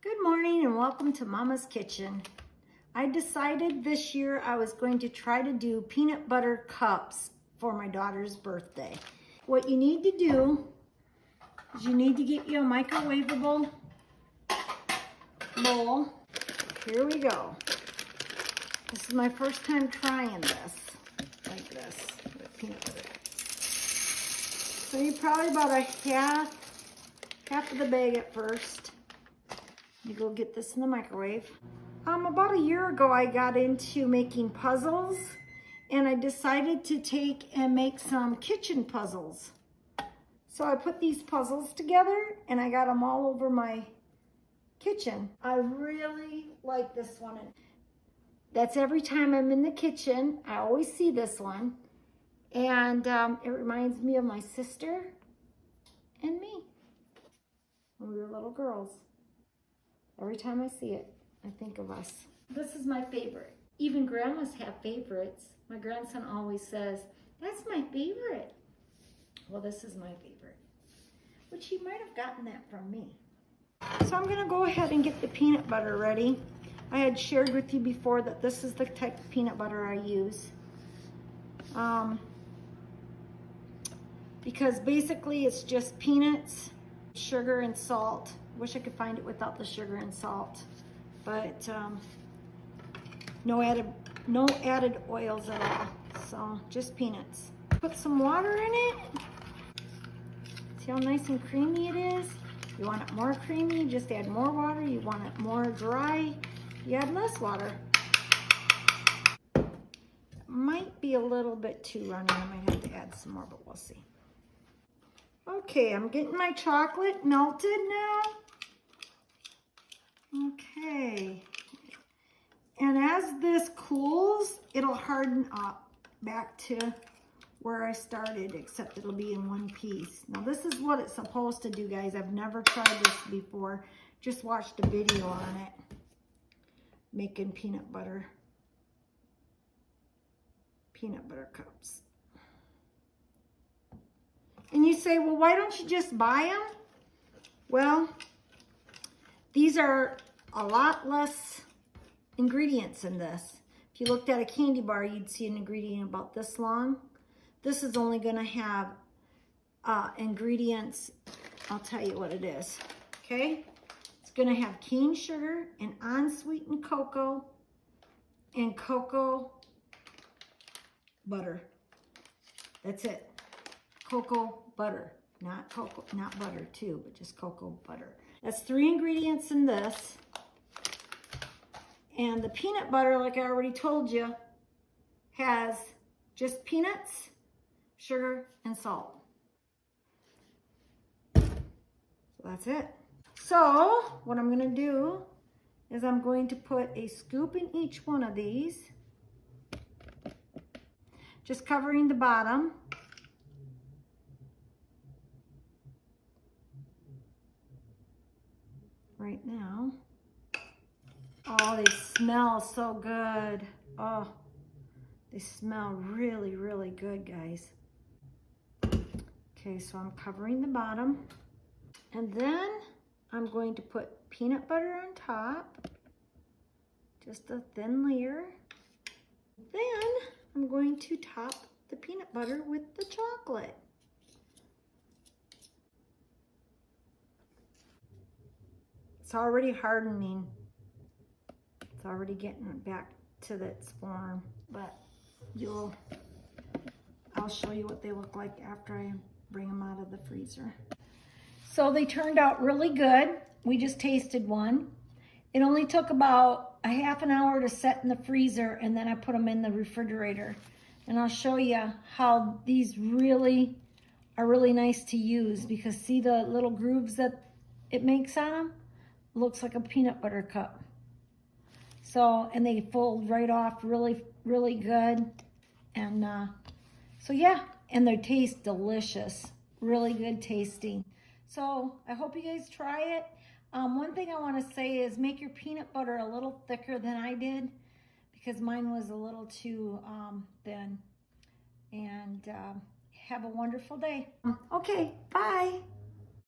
Good morning and welcome to Mama's Kitchen. I decided this year I was going to try to do peanut butter cups for my daughter's birthday. What you need to do is you need to get you a microwavable bowl. Here we go. This is my first time trying this, like this, with peanut butter. So you probably about a half of the bag at first. You go get this in the microwave. About a year ago, I got into making puzzles, and I decided to take and make some kitchen puzzles. So I put these puzzles together, and I got them all over my kitchen. I really like this one. That's every time I'm in the kitchen, I always see this one. And it reminds me of my sister and me when we were little girls. Every time I see it, I think of us. This is my favorite. Even grandmas have favorites. My grandson always says, "That's my favorite." Well, this is my favorite, which he might have gotten that from me. So I'm gonna go ahead and get the peanut butter ready. I had shared with you before that this is the type of peanut butter I use. Because basically it's just peanuts, sugar, and salt. Wish I could find it without the sugar and salt, but no added oils at all. So just peanuts. Put some water in it. See how nice and creamy it is? You want it more creamy, just add more water. You want it more dry, you add less water. Might be a little bit too runny. I might have to add some more, but we'll see. Okay, I'm getting my chocolate melted now. Okay, and as this cools, it'll harden up back to where I started, except it'll be in one piece. Now this is what it's supposed to do, guys. I've never tried this before. Just watched a video on it, making peanut butter cups. And you say, well, why don't you just buy them? Well, these are a lot less ingredients in this. If you looked at a candy bar, you'd see an ingredient about this long. This is only gonna have ingredients, I'll tell you what it is, okay? It's gonna have cane sugar and unsweetened cocoa and cocoa butter. That's it. Cocoa butter, not butter too, but just cocoa butter. That's 3 ingredients in this. And the peanut butter, like I already told you, has just peanuts, sugar, and salt. So that's it. So what I'm gonna do is I'm going to put a scoop in each one of these, just covering the bottom. Right now. Oh, they smell so good. Oh, they smell really, really good, guys. Okay, so I'm covering the bottom. And then I'm going to put peanut butter on top. Just a thin layer. Then I'm going to top the peanut butter with the chocolate. It's already hardening. It's already getting back to its form, but I'll show you what they look like after I bring them out of the freezer. So they turned out really good. We just tasted one. It only took about a half an hour to set in the freezer, and then I put them in the refrigerator. And I'll show you how these really are really nice to use, because see the little grooves that it makes on them? Looks like a peanut butter cup. So, and they fold right off really, really good. And so yeah, and they taste delicious, really good tasting. So I hope you guys try it. One thing I want to say is make your peanut butter a little thicker than I did, because mine was a little too thin. And have a wonderful day. Okay, bye.